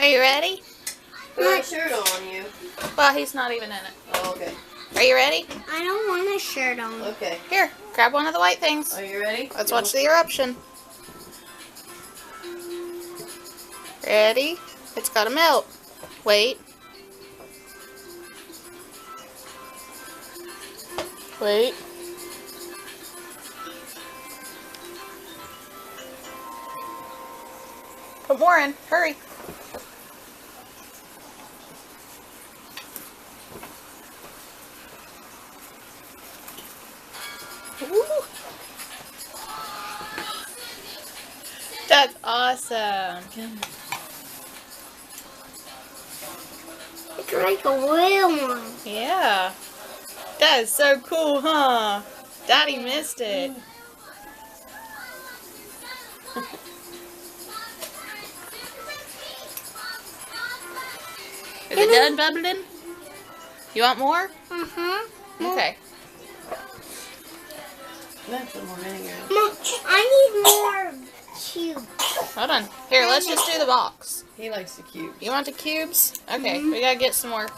Are you ready? Put a shirt on you. Well, he's not even in it. Oh, okay. Are you ready? I don't want a shirt on. Okay. Here, grab one of the white things. Are you ready? Let's watch the eruption. Ready? It's gotta melt. Wait. Wait. Put more in. Hurry. Woo. That's awesome. It's like a real one. Yeah. That is so cool, huh? Daddy missed it. Is it done bubbling? You want more? Okay. Let's put more vinegar. I need more cubes. Hold on. Here, let's just do the box. He likes the cube. You want the cubes? Okay, we gotta get some more.